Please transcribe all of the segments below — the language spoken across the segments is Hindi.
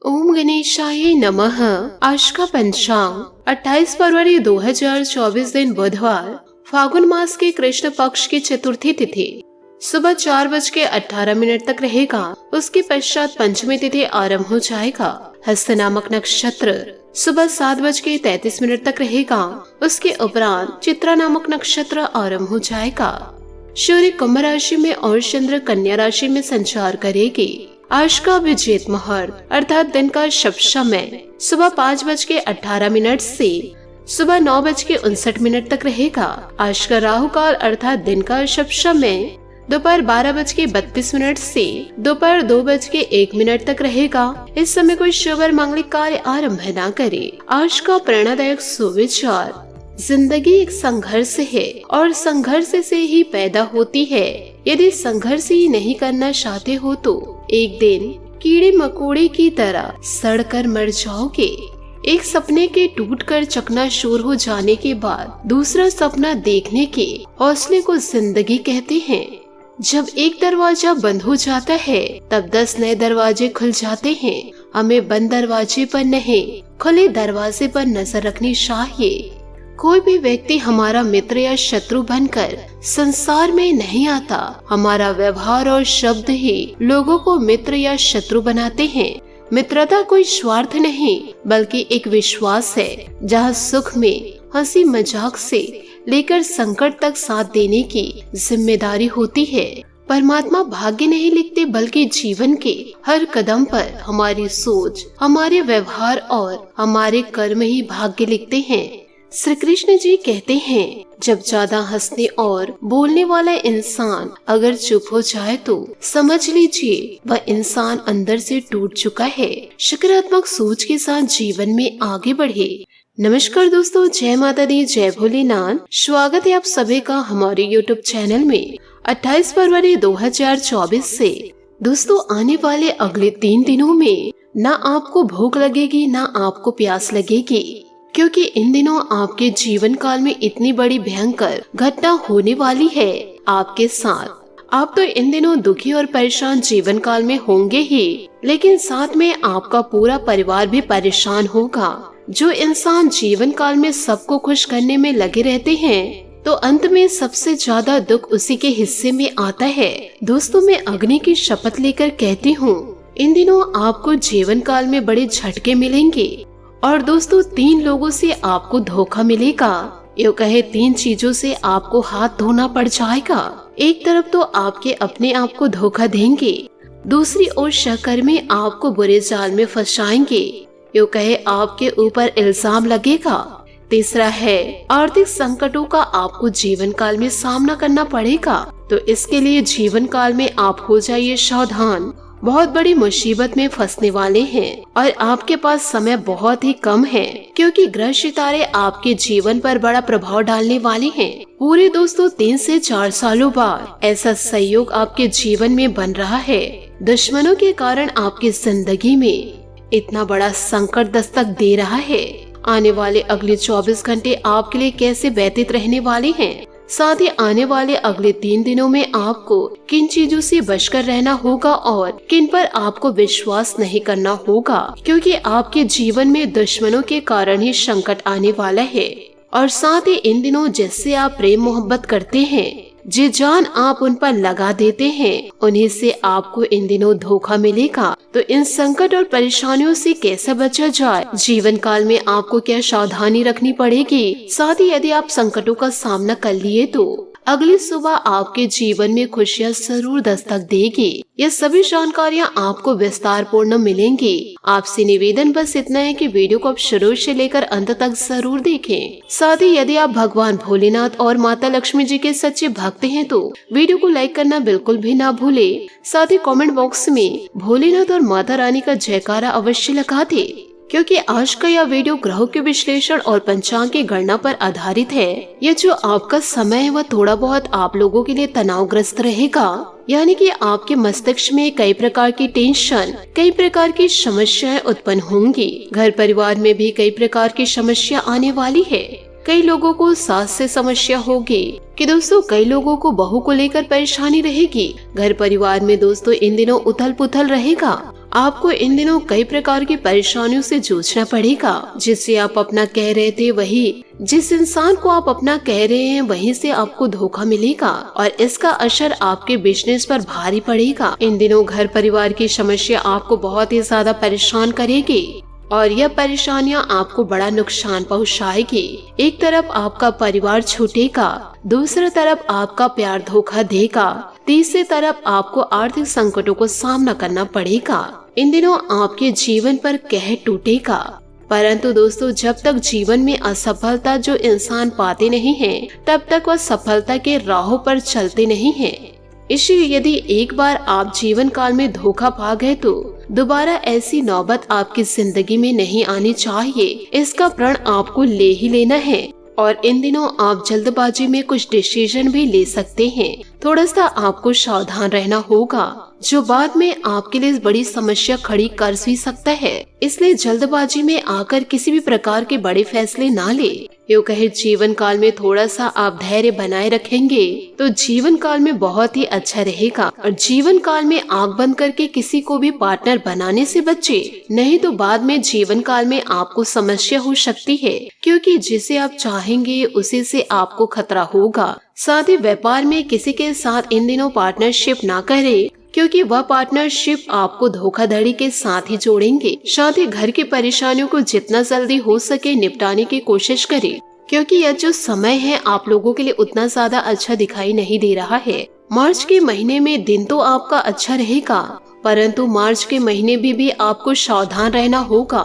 ओम गणेशाय नमः। आज का पंचांग 28 फरवरी 2024 दिन बुधवार, फागुन मास के कृष्ण पक्ष की चतुर्थी तिथि सुबह 4:18 तक रहेगा। उसके पश्चात पंचमी तिथि आरंभ हो जाएगा। हस्त नामक नक्षत्र सुबह 7:33 तक रहेगा। उसके उपरांत चित्रा नामक नक्षत्र आरंभ हो जाएगा। सूर्य कुंभ राशि में और चंद्र कन्या राशि में संचार करेगी। आज का अभिजीत मुहूर्त अर्थात दिन का शुभ समय सुबह 5:18 से सुबह 9:59 तक रहेगा। आज का राहु काल अर्थात दिन का शुभ समय दोपहर 12:32 से दोपहर 2:01 तक रहेगा। इस समय कोई शुभ और मांगलिक कार्य आरंभ न करे। आज का प्रेरणादायक सुविचार, जिंदगी एक संघर्ष है और संघर्ष से ही पैदा होती है। यदि संघर्ष ही नहीं करना चाहते हो तो एक दिन कीड़े मकोड़े की तरह सड़कर मर जाओगे। एक सपने के टूटकर चकनाचूर हो जाने के बाद दूसरा सपना देखने के हौसले को जिंदगी कहते हैं। जब एक दरवाजा बंद हो जाता है तब 10 नए दरवाजे खुल जाते हैं। हमें बंद दरवाजे पर नहीं, खुले दरवाजे पर नजर रखनी चाहिए। कोई भी व्यक्ति हमारा मित्र या शत्रु बनकर संसार में नहीं आता। हमारा व्यवहार और शब्द ही लोगों को मित्र या शत्रु बनाते हैं। मित्रता कोई स्वार्थ नहीं बल्कि एक विश्वास है, जहाँ सुख में हंसी मजाक से लेकर संकट तक साथ देने की जिम्मेदारी होती है। परमात्मा भाग्य नहीं लिखते बल्कि जीवन के हर कदम पर हमारी सोच, हमारे व्यवहार और हमारे कर्म ही भाग्य लिखते हैं। श्री कृष्ण जी कहते हैं, जब ज्यादा हंसने और बोलने वाला इंसान अगर चुप हो जाए तो समझ लीजिए वह इंसान अंदर से टूट चुका है। सकारात्मक सोच के साथ जीवन में आगे बढ़े। नमस्कार दोस्तों, जय माता दी, जय भोलेनाथ। स्वागत है आप सभी का हमारे YouTube चैनल में। 28 फरवरी 2024 से दोस्तों आने वाले अगले 3 दिनों में ना आपको भूख लगेगी ना आपको प्यास लगेगी, क्योंकि इन दिनों आपके जीवन काल में इतनी बड़ी भयंकर घटना होने वाली है आपके साथ। आप तो इन दिनों दुखी और परेशान जीवन काल में होंगे ही, लेकिन साथ में आपका पूरा परिवार भी परेशान होगा। जो इंसान जीवन काल में सबको खुश करने में लगे रहते हैं तो अंत में सबसे ज्यादा दुख उसी के हिस्से में आता है। दोस्तों, मैं अग्नि की शपथ लेकर कहती हूँ, इन दिनों आपको जीवन काल में बड़े झटके मिलेंगे। और दोस्तों, 3 लोगों से आपको धोखा मिलेगा। यो कहे 3 चीजों से आपको हाथ धोना पड़ जाएगा। एक तरफ तो आपके अपने आप को धोखा देंगे, दूसरी ओर सहकर्मी आपको बुरे जाल में फंसाएंगे। यो कहे आपके ऊपर इल्जाम लगेगा। तीसरा है आर्थिक संकटों का आपको जीवन काल में सामना करना पड़ेगा। तो इसके लिए जीवन काल में आप हो जाइए सावधान। बहुत बड़ी मुसीबत में फंसने वाले हैं और आपके पास समय बहुत ही कम है, क्योंकि ग्रह सितारे आपके जीवन पर बड़ा प्रभाव डालने वाले हैं। पूरे दोस्तों 3 से 4 सालों बाद ऐसा संयोग आपके जीवन में बन रहा है। दुश्मनों के कारण आपकी जिंदगी में इतना बड़ा संकट दस्तक दे रहा है। आने वाले अगले 24 घंटे आपके लिए कैसे व्यतीत रहने वाले हैं, साथ ही आने वाले अगले 3 दिनों में आपको किन चीजों से बचकर रहना होगा और किन पर आपको विश्वास नहीं करना होगा, क्योंकि आपके जीवन में दुश्मनों के कारण ही संकट आने वाला है। और साथ ही इन दिनों जिससे आप प्रेम मोहब्बत करते हैं, जी जान आप उन पर लगा देते हैं, उन्हीं से आपको इन दिनों धोखा मिलेगा। तो इन संकट और परेशानियों से कैसे बचा जाए, जीवन काल में आपको क्या सावधानी रखनी पड़ेगी, साथ ही यदि आप संकटों का सामना कर लिए तो अगली सुबह आपके जीवन में खुशियाँ जरूर दस्तक देगी। ये सभी जानकारियाँ आपको विस्तार पूर्ण मिलेंगी। आपसे निवेदन बस इतना है कि वीडियो को आप शुरू से लेकर अंत तक जरूर देखें। साथ ही यदि आप भगवान भोलेनाथ और माता लक्ष्मी जी के सच्चे भक्त हैं तो वीडियो को लाइक करना बिल्कुल भी ना भूले। साथ ही कमेंट बॉक्स में भोलेनाथ और माता रानी का जयकारा अवश्य लगा दे, क्योंकि आज का यह वीडियो ग्रहों के विश्लेषण और पंचांग की गणना पर आधारित है। यह जो आपका समय है वह थोड़ा बहुत आप लोगों के लिए तनावग्रस्त रहेगा, यानी कि आपके मस्तिष्क में कई प्रकार की टेंशन, कई प्रकार की समस्याएं उत्पन्न होंगी। घर परिवार में भी कई प्रकार की समस्या आने वाली है। कई लोगों को सास से समस्या होगी कि दोस्तों कई लोगों को बहू को लेकर परेशानी रहेगी। घर परिवार में दोस्तों इन दिनों उथल पुथल रहेगा। आपको इन दिनों कई प्रकार की परेशानियों से जूझना पड़ेगा। जिससे आप अपना कह रहे थे वही, जिस इंसान को आप अपना कह रहे हैं वहीं से आपको धोखा मिलेगा और इसका असर आपके बिजनेस पर भारी पड़ेगा। इन दिनों घर परिवार की समस्या आपको बहुत ही ज्यादा परेशान करेगी और यह परेशानियां आपको बड़ा नुकसान पहुंचाएगी। एक तरफ आपका परिवार छूटेगा, दूसरी तरफ आपका प्यार धोखा देगा, तीसरी तरफ आपको आर्थिक संकटों को सामना करना पड़ेगा। इन दिनों आपके जीवन पर कहर टूटेगा। परंतु दोस्तों, जब तक जीवन में असफलता जो इंसान पाते नहीं हैं, तब तक वह सफलता के राहों पर चलते नहीं हैं। इसलिए यदि एक बार आप जीवन काल में धोखा पा गए तो दोबारा ऐसी नौबत आपकी जिंदगी में नहीं आनी चाहिए। इसका प्रण आपको ले ही लेना है और इन दिनों आप जल्दबाजी में कुछ डिसीजन भी ले सकते हैं। थोड़ा सा आपको सावधान रहना होगा जो बाद में आपके लिए बड़ी समस्या खड़ी कर भी सकता है। इसलिए जल्दबाजी में आकर किसी भी प्रकार के बड़े फैसले ना ले। यूँ कहे जीवन काल में थोड़ा सा आप धैर्य बनाए रखेंगे तो जीवन काल में बहुत ही अच्छा रहेगा। और जीवन काल में आंख बंद करके किसी को भी पार्टनर बनाने से बचे, नहीं तो बाद में जीवन काल में आपको समस्या हो सकती है, क्योंकि जिसे आप चाहेंगे उसी से आपको खतरा होगा। साथ ही व्यापार में किसी के साथ इन दिनों पार्टनरशिप ना करें, क्योंकि वह पार्टनरशिप आपको धोखाधड़ी के साथ ही जोड़ेंगे। साथ ही घर की परेशानियों को जितना जल्दी हो सके निपटाने की कोशिश करें, क्योंकि यह जो समय है आप लोगों के लिए उतना ज्यादा अच्छा दिखाई नहीं दे रहा है। मार्च के महीने में दिन तो आपका अच्छा रहेगा, परंतु मार्च के महीने में भी आपको सावधान रहना होगा।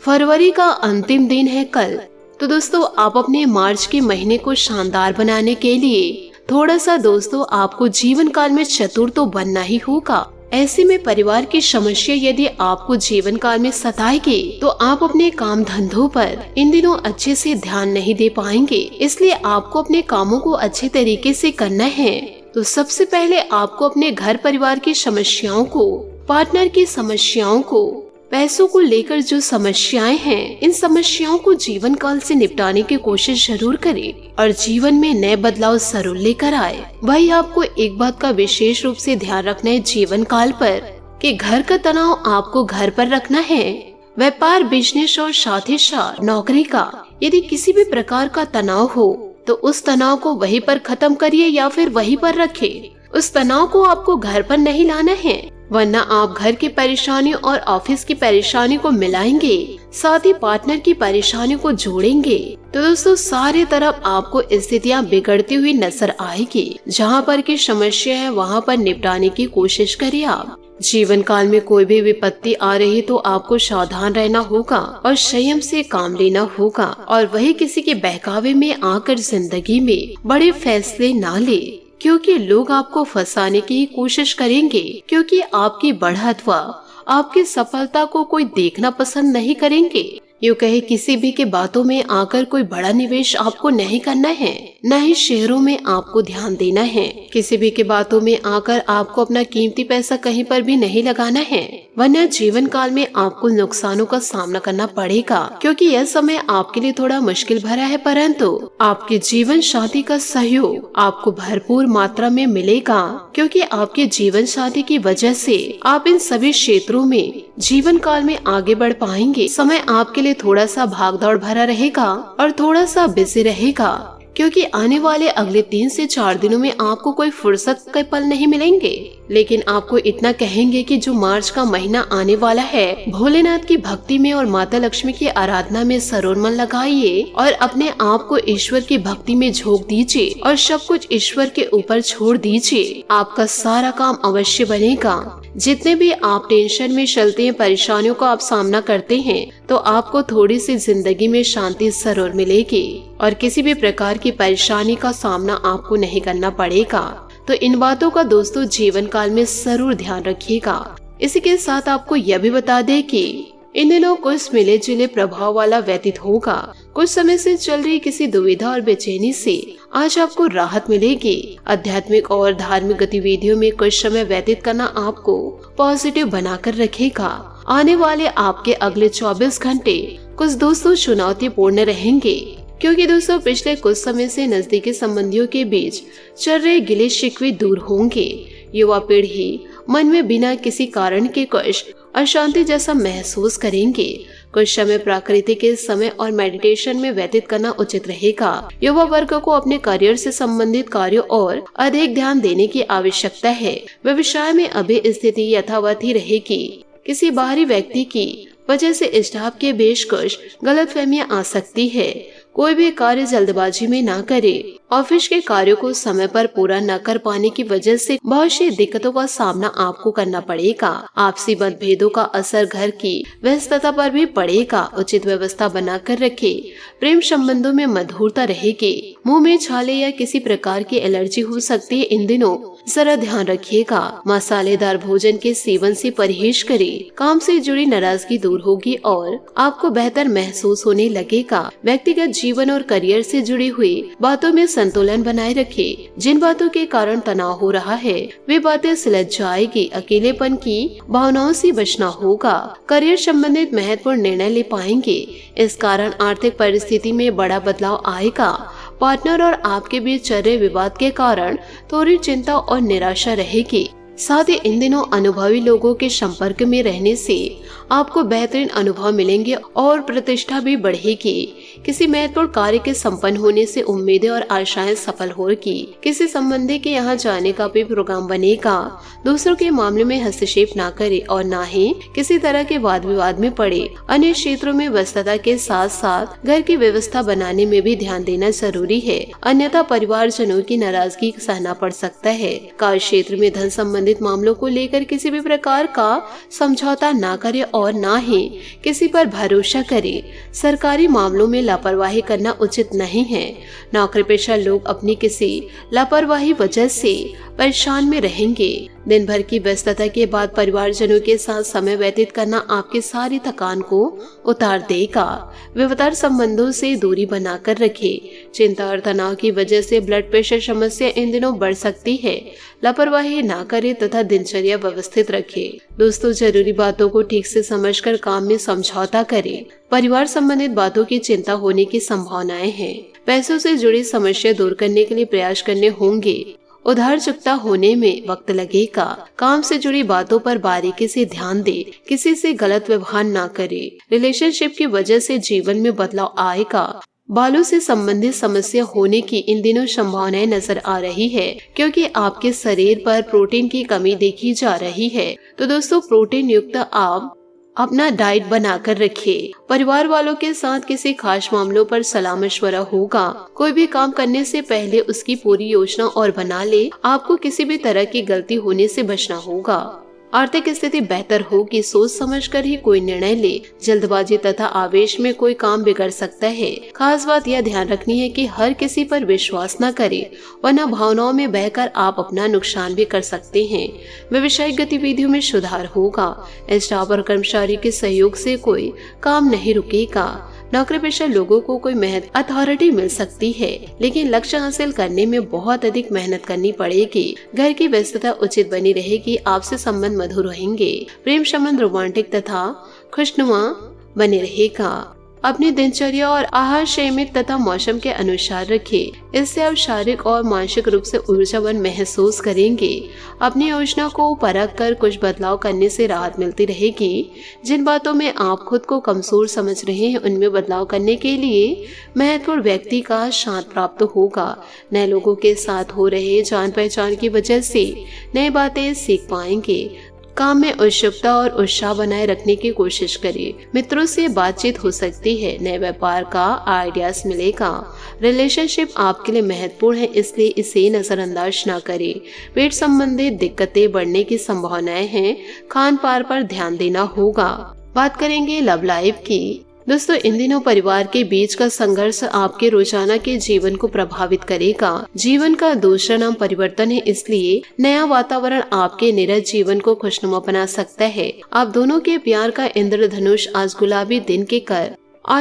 फरवरी का अंतिम दिन है कल। तो दोस्तों, आप अपने मार्च के महीने को शानदार बनाने के लिए थोड़ा सा दोस्तों आपको जीवन काल में चतुर तो बनना ही होगा। ऐसे में परिवार की समस्या यदि आपको जीवन काल में सताएगी तो आप अपने काम धंधों पर इन दिनों अच्छे से ध्यान नहीं दे पाएंगे। इसलिए आपको अपने कामों को अच्छे तरीके से करना है। तो सबसे पहले आपको अपने घर परिवार की समस्याओं को, पार्टनर की समस्याओं को, पैसों को लेकर जो समस्याएं हैं, इन समस्याओं को जीवन काल से निपटाने की कोशिश जरूर करें और जीवन में नए बदलाव जरूर लेकर आए। भाई, आपको एक बात का विशेष रूप से ध्यान रखना है जीवन काल पर कि घर का तनाव आपको घर पर रखना है। व्यापार, बिजनेस और साथ ही साथ नौकरी का यदि किसी भी प्रकार का तनाव हो तो उस तनाव को वहीं पर खत्म करिए या फिर वहीं पर रखें। उस तनाव को आपको घर पर नहीं लाना है, वरना आप घर की परेशानी और ऑफिस की परेशानी को मिलाएंगे, साथ ही पार्टनर की परेशानी को जोड़ेंगे। तो दोस्तों, सारे तरफ आपको स्थितियां बिगड़ती हुई नजर आएगी। जहां पर की समस्या है वहां पर निपटाने की कोशिश करिए आप। जीवन काल में कोई भी विपत्ति आ रही तो आपको सावधान रहना होगा और संयम से काम लेना होगा और वही किसी के बहकावे में आकर जिंदगी में बड़े फैसले ना ले, क्योंकि लोग आपको फंसाने की कोशिश करेंगे, क्योंकि आपकी बढ़त व आपकी सफलता को कोई देखना पसंद नहीं करेंगे। यूँ कहे किसी भी के बातों में आकर कोई बड़ा निवेश आपको नहीं करना है, न ही शेयरों में आपको ध्यान देना है। किसी भी के बातों में आकर आपको अपना कीमती पैसा कहीं पर भी नहीं लगाना है, वरना जीवन काल में आपको नुकसानों का सामना करना पड़ेगा। क्योंकि यह समय आपके लिए थोड़ा मुश्किल भरा है, परंतु आपके जीवन साथी का सहयोग आपको भरपूर मात्रा में मिलेगा, क्योंकि आपके जीवन साथी की वजह से आप इन सभी क्षेत्रों में जीवन काल में आगे बढ़ पाएंगे। समय आपके लिए थोड़ा सा भागदौड़ भरा रहेगा और थोड़ा सा बिजी रहेगा, क्योंकि आने वाले अगले 3 से 4 दिनों में आपको कोई फुर्सत के पल नहीं मिलेंगे। लेकिन आपको इतना कहेंगे कि जो मार्च का महीना आने वाला है, भोलेनाथ की भक्ति में और माता लक्ष्मी की आराधना में सरोवर मन लगाइए और अपने आप को ईश्वर की भक्ति में झोंक दीजिए और सब कुछ ईश्वर के ऊपर छोड़ दीजिए। आपका सारा काम अवश्य बनेगा। जितने भी आप टेंशन में चलते हैं, परेशानियों का आप सामना करते हैं, तो आपको थोड़ी सी जिंदगी में शांति जरूर मिलेगी और किसी भी प्रकार की परेशानी का सामना आपको नहीं करना पड़ेगा। तो इन बातों का दोस्तों जीवन काल में जरूर ध्यान रखिएगा। इसी के साथ आपको यह भी बता दें कि इन दिनों कुछ मिले जुले प्रभाव वाला व्यतीत होगा। कुछ समय से चल रही किसी दुविधा और बेचैनी से आज आपको राहत मिलेगी। आध्यात्मिक और धार्मिक गतिविधियों में कुछ समय व्यतीत करना आपको पॉजिटिव बनाकर रखेगा। आने वाले आपके अगले 24 घंटे कुछ दोस्तों चुनौतीपूर्ण रहेंगे, क्योंकि दोस्तों पिछले कुछ समय से नजदीकी संबंधियों के बीच चल रहे गिले शिकवे दूर होंगे। युवा पीढ़ी मन में बिना किसी कारण के कुछ अशांति जैसा महसूस करेंगे। कुछ समय प्रकृति के समय और मेडिटेशन में व्यतीत करना उचित रहेगा। युवा वर्ग को अपने करियर से संबंधित कार्यों और अधिक ध्यान देने की आवश्यकता है। व्यवसाय में अभी स्थिति यथावत ही रहेगी। किसी बाहरी व्यक्ति की वजह से स्टाफ के बीच कुछ गलतफहमियां आ सकती है। कोई भी कार्य जल्दबाजी में ना करे। ऑफिस के कार्यों को समय पर पूरा न कर पाने की वजह से बहुत सी दिक्कतों का सामना आपको करना पड़ेगा। आपसी मतभेदों का असर घर की व्यस्तता पर भी पड़ेगा। उचित व्यवस्था बनाकर रखे। प्रेम संबंधों में मधुरता रहेगी। मुंह में छाले या किसी प्रकार की एलर्जी हो सकती है। इन दिनों जरा ध्यान रखिएगा। मसालेदार भोजन के सेवन से परहेज करें। काम से जुड़ी नाराजगी दूर होगी और आपको बेहतर महसूस होने लगेगा। व्यक्तिगत जीवन और करियर से जुड़ी हुई बातों में संतुलन बनाए रखें। जिन बातों के कारण तनाव हो रहा है वे बातें सुलझ जाएगी। अकेलेपन की भावनाओं से बचना होगा। करियर संबंधित महत्वपूर्ण निर्णय ले पाएंगे। इस कारण आर्थिक परिस्थिति में बड़ा बदलाव आएगा। पार्टनर और आपके बीच चल रहे विवाद के कारण थोड़ी चिंता और निराशा रहेगी। साथ ही इन दिनों अनुभवी लोगों के संपर्क में रहने से आपको बेहतरीन अनुभव मिलेंगे और प्रतिष्ठा भी बढ़ेगी। किसी महत्वपूर्ण कार्य के संपन्न होने से उम्मीदें और आशाएं सफल होगी। किसी संबंधी के यहाँ जाने का भी प्रोग्राम बनेगा। दूसरों के मामले में हस्तक्षेप ना करे और ना ही किसी तरह के वाद विवाद में पड़े। अन्य क्षेत्रों में व्यस्तता के साथ साथ घर की व्यवस्था बनाने में भी ध्यान देना जरूरी है, अन्यथा परिवारजनों की नाराजगी सहना पड़ सकता है। कार्य क्षेत्र में धन संबंधित मामलों को लेकर किसी भी प्रकार का समझौता ना करे और ना ही किसी पर भरोसा करे। सरकारी मामलों में लापरवाही करना उचित नहीं है। नौकरी पेशा लोग अपनी किसी लापरवाही वजह से परेशान में रहेंगे। दिन भर की व्यस्तता के बाद परिवारजनों के साथ समय व्यतीत करना आपकी सारी थकान को उतार देगा। विवादास्पद संबंधों से दूरी बनाकर रखें। चिंता और तनाव की वजह से ब्लड प्रेशर समस्या इन दिनों बढ़ सकती है। लापरवाही ना करें तथा दिनचर्या व्यवस्थित रखें। दोस्तों, जरूरी बातों को ठीक से समझकर काम में समझौता करें। परिवार संबंधित बातों की चिंता होने की संभावनाएं हैं। पैसों से जुड़ी समस्या दूर करने के लिए प्रयास करने होंगे। उधार चुकता होने में वक्त लगेगा। काम से जुड़ी बातों पर बारीकी से ध्यान दे। किसी से गलत व्यवहार ना करे। रिलेशनशिप की वजह से जीवन में बदलाव आएगा। बालों से संबंधित समस्या होने की इन दिनों संभावनाएं नजर आ रही है, क्योंकि आपके शरीर पर प्रोटीन की कमी देखी जा रही है। तो दोस्तों, प्रोटीन युक्त आप अपना डाइट बनाकर रखें। परिवार वालों के साथ किसी खास मामलों पर सलाह मशवरा होगा। कोई भी काम करने से पहले उसकी पूरी योजना और बना ले। आपको किसी भी तरह की गलती होने से बचना होगा। आर्थिक स्थिति बेहतर होगी। सोच समझकर ही कोई निर्णय ले। जल्दबाजी तथा आवेश में कोई काम बिगड़ सकता है। खास बात यह ध्यान रखनी है कि हर किसी पर विश्वास न करें, वरना भावनाओं में बहकर आप अपना नुकसान भी कर सकते हैं। व्यवसायिक गतिविधियों में सुधार होगा। स्टाफ और कर्मचारी के सहयोग से कोई काम नहीं रुकेगा। नौकरी पेशा लोगों को कोई अथॉरिटी मिल सकती है, लेकिन लक्ष्य हासिल करने में बहुत अधिक मेहनत करनी पड़ेगी। घर की व्यस्तता उचित बनी रहेगी। आपसे संबंध मधुर रहेंगे। प्रेम संबंध रोमांटिक तथा खुशनुमा बने रहेगा। अपनी दिनचर्या और आहार संयमित तथा मौसम के अनुसार रखें। इससे आप शारीरिक और मानसिक रूप से ऊर्जावान महसूस करेंगे। अपनी योजना को परख कर कुछ बदलाव करने से राहत मिलती रहेगी। जिन बातों में आप खुद को कमजोर समझ रहे हैं, उनमें बदलाव करने के लिए महत्वपूर्ण व्यक्ति का साथ प्राप्त होगा। नए लोगों के साथ हो रहे जान पहचान की वजह से नई बातें सीख पाएंगे। काम में उत्सुकता और उत्साह बनाए रखने की कोशिश करिए। मित्रों से बातचीत हो सकती है। नए व्यापार का आइडियाज मिलेगा। रिलेशनशिप आपके लिए महत्वपूर्ण है, इसलिए इसे नजरअंदाज ना करें। पेट संबंधित दिक्कतें बढ़ने की संभावनाएं हैं। खान पान पर ध्यान देना होगा। बात करेंगे लव लाइफ की। दोस्तों, इन दिनों परिवार के बीच का संघर्ष आपके रोजाना के जीवन को प्रभावित करेगा। जीवन का दूसरा नाम परिवर्तन है, इसलिए नया वातावरण आपके निरज जीवन को खुशनुमा बना सकता है। आप दोनों के प्यार का इंद्रधनुष आज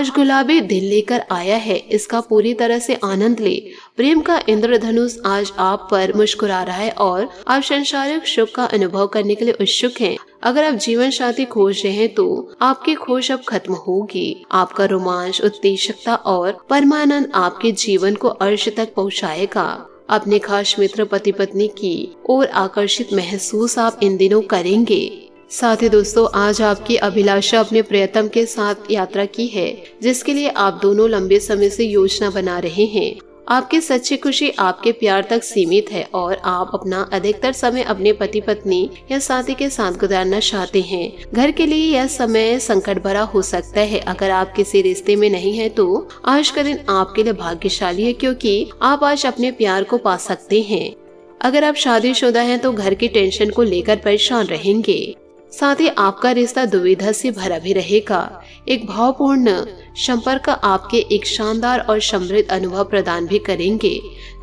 गुलाबी दिन लेकर आया है। इसका पूरी तरह से आनंद ले। प्रेम का इंद्रधनुष आज आप पर मुस्कुरा रहा है और आप सांसारिक सुख का अनुभव करने के लिए उत्सुक हैं। अगर आप जीवन साथी खोज रहे हैं तो आपकी खोज अब खत्म होगी। आपका रोमांच, उत्तेजकता और परमानंद आपके जीवन को अर्श तक पहुंचाएगा। अपने खास मित्र पति पत्नी की ओर आकर्षित महसूस आप इन दिनों करेंगे। साथ ही दोस्तों, आज आपकी अभिलाषा अपने प्रियतम के साथ यात्रा की है, जिसके लिए आप दोनों लंबे समय से योजना बना रहे हैं। आपकी सच्ची खुशी आपके प्यार तक सीमित है और आप अपना अधिकतर समय अपने पति पत्नी या साथी के साथ गुजारना चाहते हैं। घर के लिए यह समय संकट भरा हो सकता है। अगर आप किसी रिश्ते में नहीं है तो आज का दिन आपके लिए भाग्यशाली है, क्योंकि आप आज अपने प्यार को पा सकते हैं। अगर आप शादीशुदा हैं तो घर की टेंशन को लेकर परेशान रहेंगे। साथ ही आपका रिश्ता दुविधा से भरा भी रहेगा। एक भावपूर्ण संपर्क आपके एक शानदार और समृद्ध अनुभव प्रदान भी करेंगे।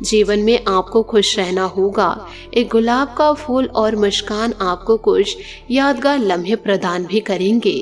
जीवन में आपको खुश रहना होगा। एक गुलाब का फूल और मुस्कान आपको कुछ यादगार लम्हे प्रदान भी करेंगे।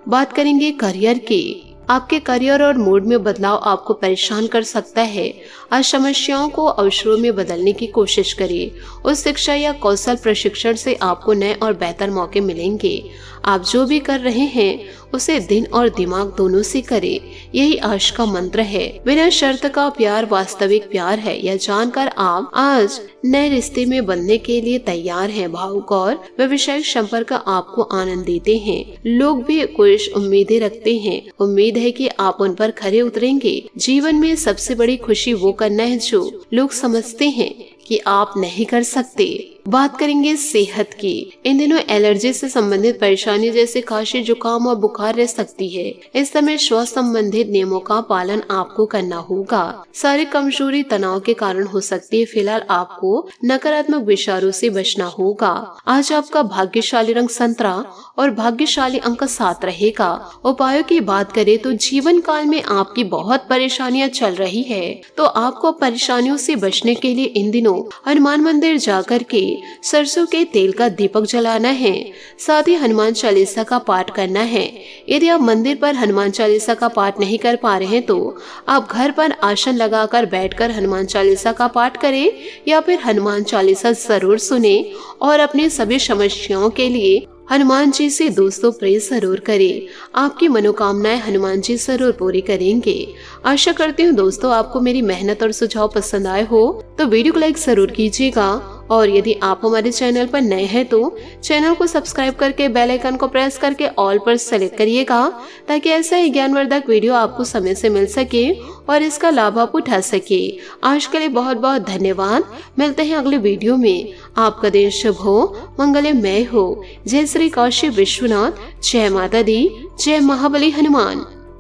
बात करेंगे करियर की। आपके करियर और मूड में बदलाव आपको परेशान कर सकता है। आज समस्याओं को अवसरों में बदलने की कोशिश करिए। उस शिक्षा या कौशल प्रशिक्षण से आपको नए और बेहतर मौके मिलेंगे। आप जो भी कर रहे हैं उसे दिन और दिमाग दोनों से करें, यही आज का मंत्र है। बिना शर्त का प्यार वास्तविक प्यार है, यह जानकर आप आज नए रिश्ते में बनने के लिए तैयार हैं। भावुक और व्यवसायिक संपर्क आपको आनंद देते हैं। लोग भी कुछ उम्मीदें रखते हैं। उम्मीद है कि आप उन पर खरे उतरेंगे। जीवन में सबसे बड़ी खुशी वो करना है जो लोग समझते हैं कि आप नहीं कर सकते। बात करेंगे सेहत की। इन दिनों एलर्जी से संबंधित परेशानी जैसे खांसी, जुकाम और बुखार रह सकती है। इस समय स्वास्थ्य संबंधित नियमों का पालन आपको करना होगा। शारीरिक कमजोरी तनाव के कारण हो सकती है। फिलहाल आपको नकारात्मक विचारों से बचना होगा। आज आपका भाग्यशाली रंग संतरा और भाग्यशाली अंक 7 रहेगा। उपायों की बात करें तो जीवन काल में आपकी बहुत परेशानियां चल रही है, तो आपको परेशानियों से बचने के लिए इन दिनों हनुमान मंदिर जाकर के सरसों के तेल का दीपक जलाना है। साथ ही हनुमान चालीसा का पाठ करना है। यदि आप मंदिर पर हनुमान चालीसा का पाठ नहीं कर पा रहे हैं तो आप घर पर आसन लगाकर बैठकर हनुमान चालीसा का पाठ करें या फिर हनुमान चालीसा जरूर सुने और अपनी सभी समस्याओं के लिए हनुमान जी से दोस्तों प्रे जरूर करें। आपकी मनोकामनाएं हनुमान जी जरूर पूरी करेंगे। आशा करती हूँ दोस्तों आपको मेरी मेहनत और सुझाव पसंद आए हो तो वीडियो को लाइक जरूर कीजिएगा और यदि आप हमारे चैनल पर नए हैं तो चैनल को सब्सक्राइब करके बेल आइकन को प्रेस करके ऑल पर सेलेक्ट करिएगा, ताकि ऐसा ही ज्ञानवर्धक वीडियो आपको समय से मिल सके और इसका लाभ आप उठा सके। आज के लिए बहुत बहुत धन्यवाद। मिलते हैं अगले वीडियो में। आपका दिन शुभ हो, मंगलमय हो। जय श्री काशी विश्वनाथ। जय माता दी। जय महाबली हनुमान।